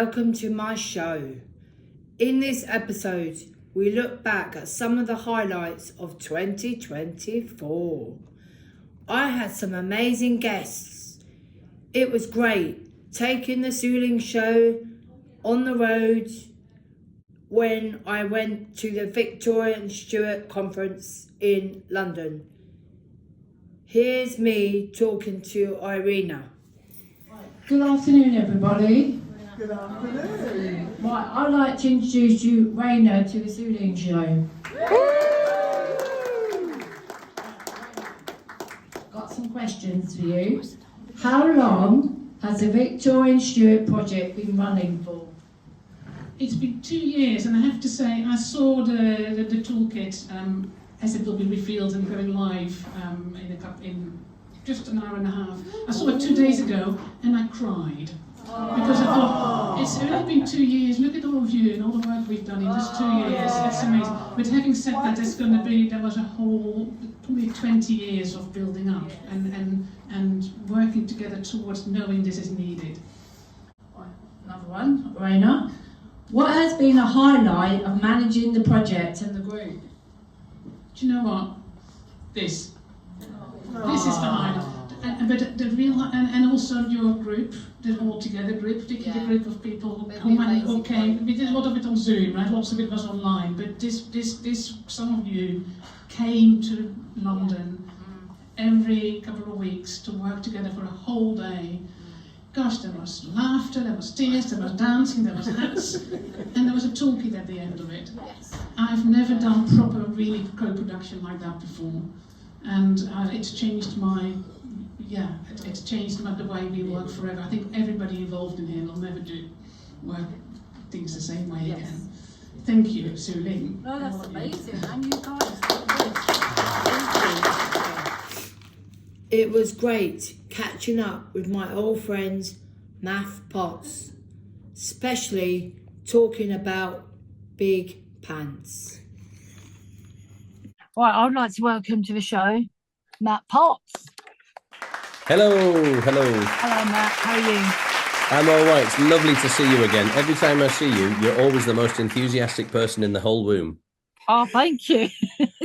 welcome to my show. In this episode, we look back at some of the highlights of 2024. I had some amazing guests. It was great taking the Sui-Lings show on the road when I went to the Victoria and Stuart conference in London. Here's me talking to Irina. Good afternoon, everybody. Good afternoon. Right, I'd like to introduce you, Raina, to the Sui-Lings show. Got some questions for you. How long has the Victoria and Stuart project been running for? It's been 2 years, and I have to say, I saw the toolkit as it will be revealed and going live in just an hour and a half. I saw it 2 days ago, and I cried. Because I thought, it's only been 2 years, look at all of you and all the work we've done in just 2 years, it's amazing. But having said that, there was a whole, probably 20 years of building up and working together towards knowing this is needed. Another one, Raina. What has been a highlight of managing the project and the group? Do you know what? This is the highlight. But the real, and also your group, the all together group, particularly the group of people who came. We did a lot of it on Zoom, right? Lots of it was online, but this, some of you came to London every couple of weeks to work together for a whole day. Gosh, there was laughter, there was tears, there was dancing, there was hats, and there was a toolkit at the end of it. I've never done proper, really co-production like that before, and it's changed it's changed the way we work forever. I think everybody involved in here will never do work things the same way again. Thank you, Sui-Ling. No, that's amazing, and you guys. It was great catching up with my old friends, Math Potts, especially talking about big pants. Right, I'd like to welcome to the show, Matt Potts. Hello. Hello, Matt. How are you? I'm all right. It's lovely to see you again. Every time I see you, you're always the most enthusiastic person in the whole room. Oh, thank you.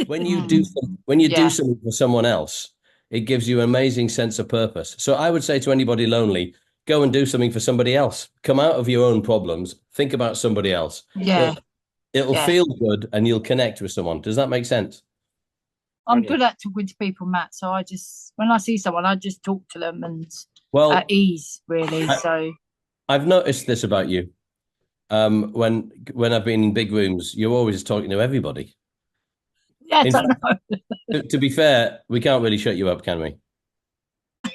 When you do something for someone else, it gives you an amazing sense of purpose. So I would say to anybody lonely, go and do something for somebody else. Come out of your own problems. Think about somebody else. Yeah. It'll feel good and you'll connect with someone. Does that make sense? I'm good at talking to people, Matt. So when I see someone, I just talk to them and at ease, really. I've noticed this about you. When I've been in big rooms, you're always talking to everybody. Yeah, to be fair, we can't really shut you up, can we?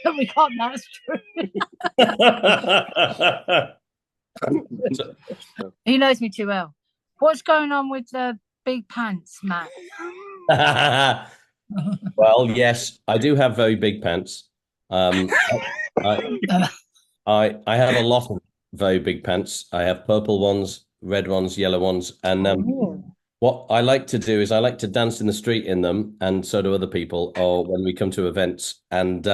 We can't. That's true. He knows me too well. What's going on with the big pants, Matt? Well, yes, I do have very big pants. I have a lot of very big pants. I have purple ones, red ones, yellow ones, and what I like to do is I like to dance in the street in them, and so do other people, or when we come to events. And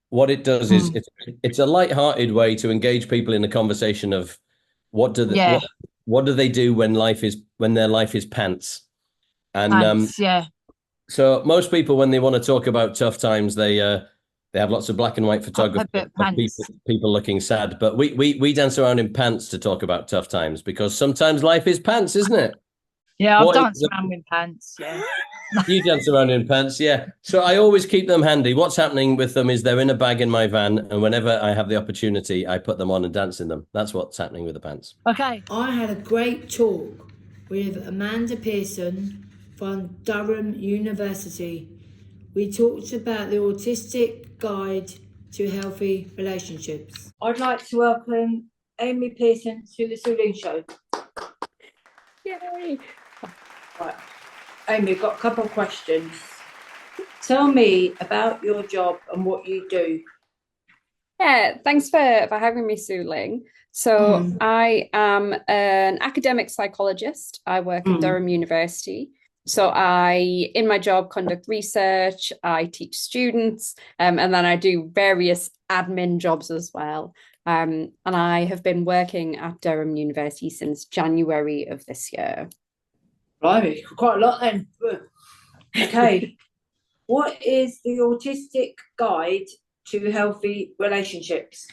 what it does is it's a light-hearted way to engage people in a conversation of what do they do when their life is pants. And so most people, when they want to talk about tough times, they have lots of black and white photography of people looking sad. But we dance around in pants to talk about tough times, because sometimes life is pants, isn't it? Yeah, I've danced around in pants, yeah. You dance around in pants, yeah. So I always keep them handy. What's happening with them is they're in a bag in my van, and whenever I have the opportunity, I put them on and dance in them. That's what's happening with the pants. Okay. I had a great talk with Amanda Pearson from Durham University. We talked about the Autistic Guide to Healthy Relationships. I'd like to welcome Amy Pearson to the Sui-Lings show. Yay. Right. Amy, I've got a couple of questions. Tell me about your job and what you do. Yeah, thanks for having me, Sui-Ling. So I am an academic psychologist. I work at Durham University. So I, in my job, conduct research, I teach students, and then I do various admin jobs as well. And I have been working at Durham University since January of this year. Blimey, quite a lot then. Okay. What is the Autistic Guide to Healthy Relationships?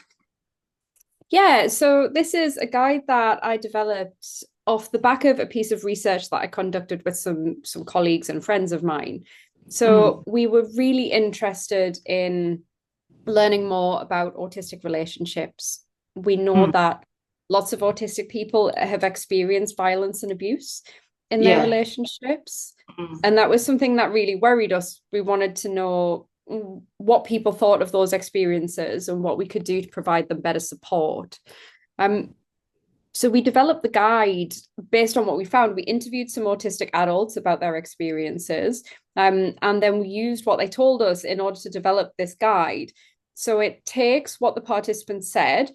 Yeah, so this is a guide that I developed off the back of a piece of research that I conducted with some colleagues and friends of mine. So we were really interested in learning more about autistic relationships. We know that lots of autistic people have experienced violence and abuse in their relationships. And that was something that really worried us. We wanted to know what people thought of those experiences and what we could do to provide them better support. So we developed the guide based on what we found. We interviewed some autistic adults about their experiences, and then we used what they told us in order to develop this guide. So it takes what the participants said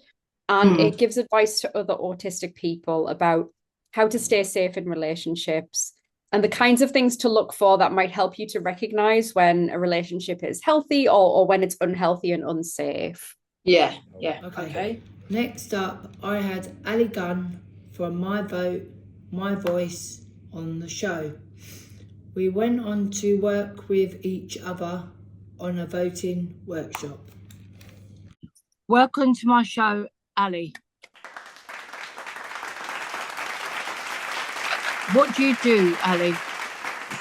and it gives advice to other autistic people about how to stay safe in relationships and the kinds of things to look for that might help you to recognize when a relationship is healthy or when it's unhealthy and unsafe. Yeah. Okay. Next up, I had Ali Gunn from My Vote, My Voice on the show. We went on to work with each other on a voting workshop. Welcome to my show, Ali. What do you do, Ali?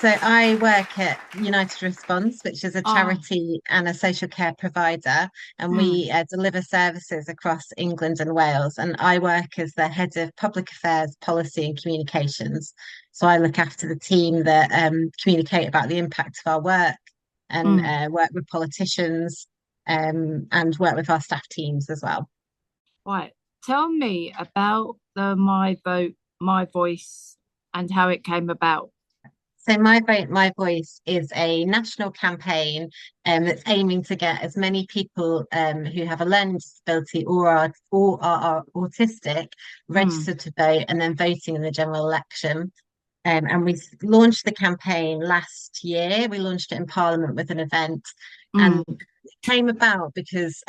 So I work at United Response, which is a charity and a social care provider, and we deliver services across England and Wales. And I work as the head of public affairs, policy and communications. So I look after the team that communicate about the impact of our work and work with politicians and work with our staff teams as well. Right. Tell me about the My Vote, My Voice and how it came about. So My Vote, My Voice is a national campaign that's aiming to get as many people who have a learning disability or are autistic registered to vote and then voting in the general election. And we launched the campaign last year. We launched it in Parliament with an event and it came about because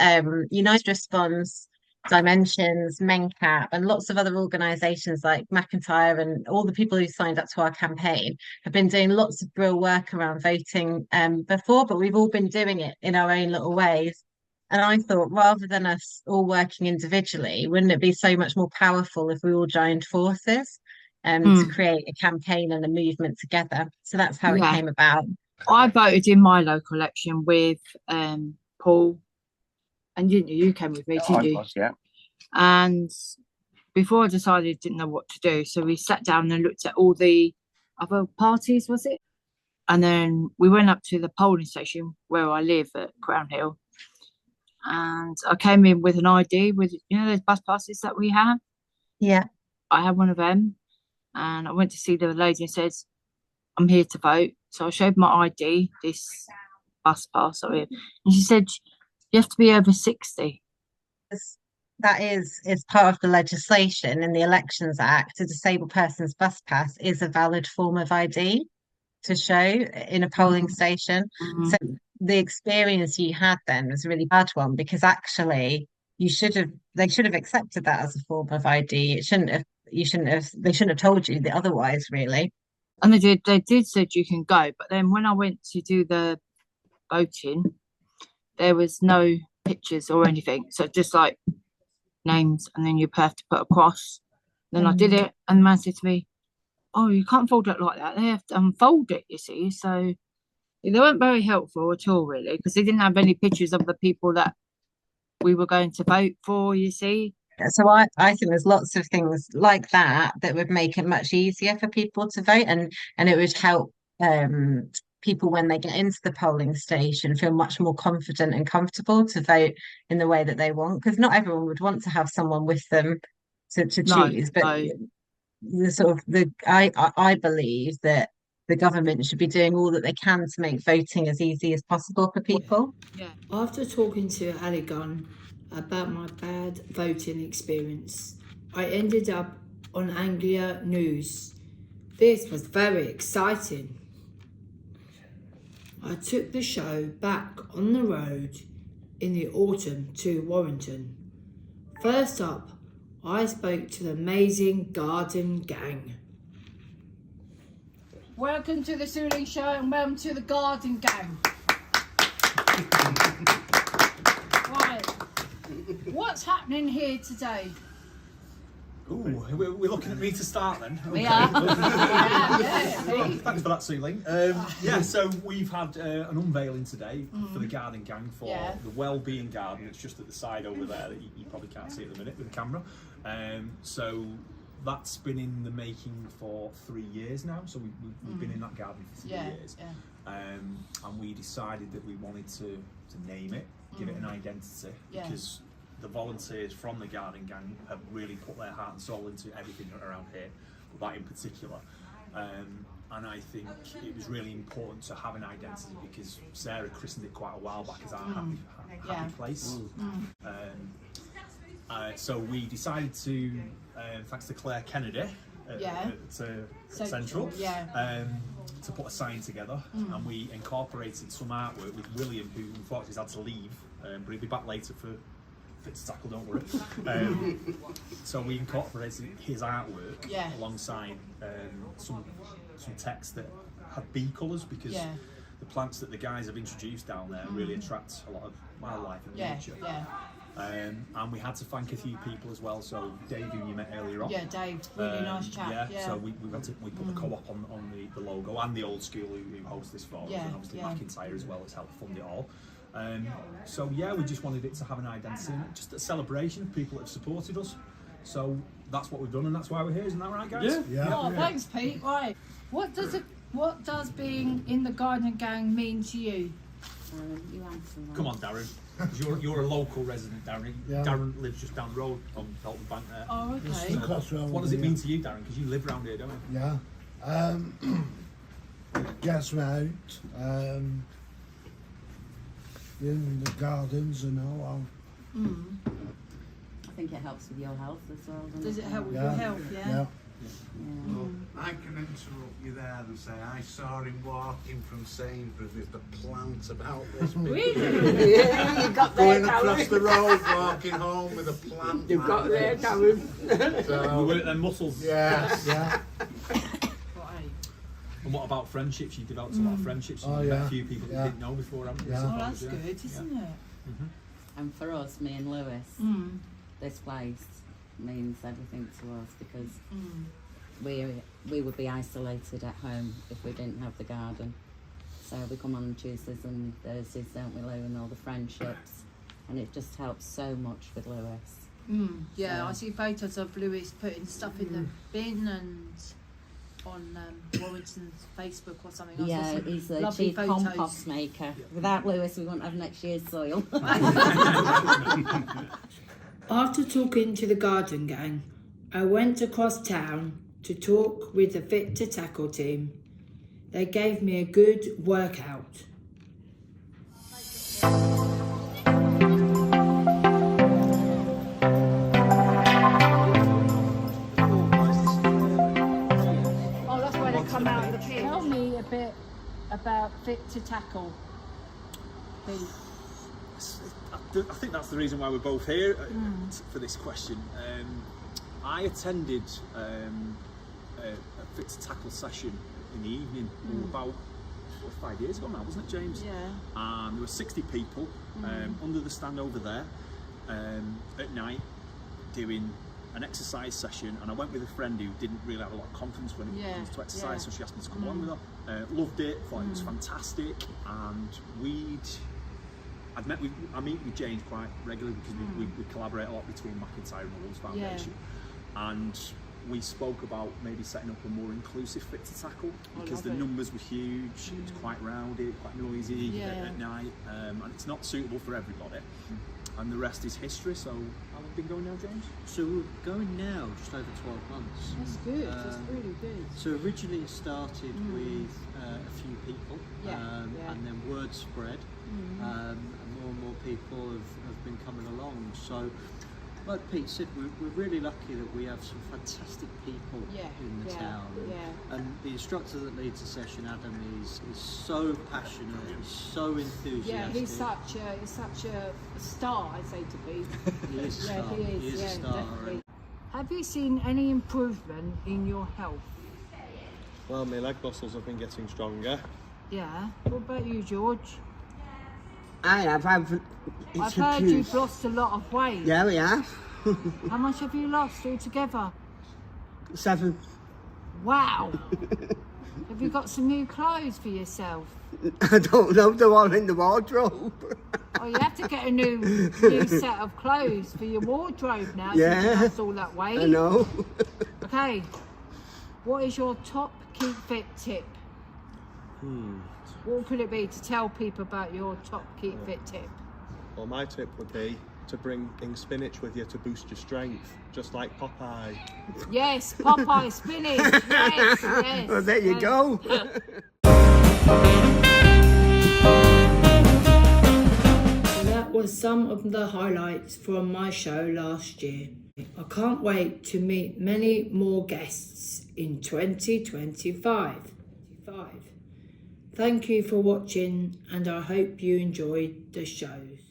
United Response, Dimensions, MenCap, and lots of other organisations like McIntyre and all the people who signed up to our campaign have been doing lots of real work around voting before, but we've all been doing it in our own little ways. And I thought, rather than us all working individually, wouldn't it be so much more powerful if we all joined forces to create a campaign and a movement together? So that's how it came about. I voted in my local election with Paul. And you came with me, didn't you? Yeah. And before I decided, didn't know what to do. So we sat down and looked at all the other parties, was it? And then we went up to the polling station where I live at Crown Hill. And I came in with an ID with, those bus passes that we have. Yeah. I had one of them. And I went to see the lady and said, I'm here to vote. So I showed my ID, this bus pass. And she said, you have to be over 60. That is part of the legislation in the Elections Act. A disabled person's bus pass is a valid form of ID to show in a polling station. So the experience you had then was a really bad one because actually they should have accepted that as a form of ID. They shouldn't have told you the otherwise, really. And they did said you can go, but then when I went to do the voting, there was no pictures or anything. So just like names, and then you have to put a cross. Then I did it, and the man said to me, oh, you can't fold it like that. They have to unfold it, you see. So they weren't very helpful at all, really, because they didn't have any pictures of the people that we were going to vote for, you see. So I think there's lots of things like that would make it much easier for people to vote, and it would help people when they get into the polling station feel much more confident and comfortable to vote in the way that they want, because not everyone would want to have someone with them to choose. But I believe that the government should be doing all that they can to make voting as easy as possible for people. Yeah. After talking to Ali Gunn about my bad voting experience, I ended up on Anglia News. This was very exciting. I took the show back on the road in the autumn to Warrington. First up, I spoke to the amazing garden gang. Welcome to the Sui-Lings show and welcome to the garden gang. Right, what's happening here today? Ooh, we're looking at me to start then. We Okay. are. Thanks for that, Sui-Ling. Yeah, so we've had an unveiling today for the garden gang for the well-being garden. It's just at the side over there that you probably can't see at the minute with the camera. So that's been in the making for 3 years now. So we've been in that garden for 3 years. And we decided that we wanted to name it, give it an identity, because the volunteers from the garden gang have really put their heart and soul into everything around here, but that in particular. And I think it was really important to have an identity because Sarah christened it quite a while back as our happy place. So we decided to, thanks to Claire Kennedy at Central, to put a sign together, and we incorporated some artwork with William, who unfortunately has had to leave, but he'll be back later for Fit to Tackle, don't worry. So we incorporated his artwork alongside some text that had bee colours, because the plants that the guys have introduced down there really attract a lot of wildlife and nature. And we had to thank a few people as well. So Dave, who you met earlier on. Yeah, Dave, really nice chap. So we put the co-op on the logo, and the old school who hosts this for us, and obviously McIntyre as well has helped fund it all. So yeah, we just wanted it to have an identity, just a celebration of people that have supported us. So that's what we've done, and that's why we're here. Isn't that right, guys? Yeah. Oh, thanks, Pete. Right, what does being in the garden gang mean to you? You answer that. Come on, Darren. 'Cause you're a local resident, Darren. Darren lives just down the road on Dalton Bank there. Oh, okay. What does it mean to you, Darren? Because you live around here, don't you? Yeah. It gets me out. In the gardens and all. I think it helps with your health as well, doesn't Does it help with your health? Yeah. Well, I can interrupt you there and say I saw him walking from Sainsbury's with the plant about this big. Really? Yeah, you got there, going across the road, walking home with a plant. You've got there, Darren. We work their muscles. Yeah. And what about friendships? You developed a lot of friendships. You met a few people you didn't know before, haven't you? Oh, that's good, isn't it? And for us, me and Lewis, this place means everything to us because we would be isolated at home if we didn't have the garden. So we come on Tuesdays and Thursdays, don't we, Lou, and all the friendships, and it just helps so much with Lewis. Yeah, I see photos of Lewis putting stuff in the bin and on Warrington's Facebook or something. Yeah, he's the lovely chief photos. compost maker. Without Lewis, we wouldn't have next year's soil. After talking to the garden gang, I went across town to talk with the Fit to Tackle team. They gave me a good workout. Tell me a bit about Fit to Tackle, Pete. I think that's the reason why we're both here for this question. I attended a Fit to Tackle session in the evening about 4 or 5 years ago now, wasn't it, James? Yeah. There were 60 people under the stand over there at night doing an exercise session, and I went with a friend who didn't really have a lot of confidence when it comes to exercise, so she asked me to come along with her. Loved it, thought it was fantastic, and I meet with James quite regularly because we collaborate a lot between McIntyre and the Wolves Foundation, and we spoke about maybe setting up a more inclusive Fit to Tackle because the numbers were huge, it was quite rowdy, quite noisy at night, and it's not suitable for everybody. And the rest is history. So how long have you been going now, James? So we're going now just over 12 months. That's good, that's really good. So originally it started with a few people, and then word spread, and more people have been coming along. So like Pete said, we're really lucky that we have some fantastic people in the town. And the instructor that leads the session, Adam, is so passionate, he's so enthusiastic. Yeah, he's such a star, I say to Pete. He is a star. He is, a star. definitely. Have you seen any improvement in your health? Well, my leg muscles have been getting stronger. Yeah. What about you, George? I have. I've heard you've lost a lot of weight. Yeah, we have. How much have you lost altogether? 7. Wow. Have you got some new clothes for yourself? I don't know, the one in the wardrobe. Oh, you have to get a new set of clothes for your wardrobe now. Yeah. Since you lost all that weight. I know. Okay. What is your top keep fit tip? What could it be to tell people about your top keep fit tip? Well, my tip would be to bring in spinach with you to boost your strength, just like Popeye. Yes, Popeye spinach. Yes, yes. Well, there you go. That was some of the highlights from my show last year. I can't wait to meet many more guests in 2025. Thank you for watching, and I hope you enjoyed the shows.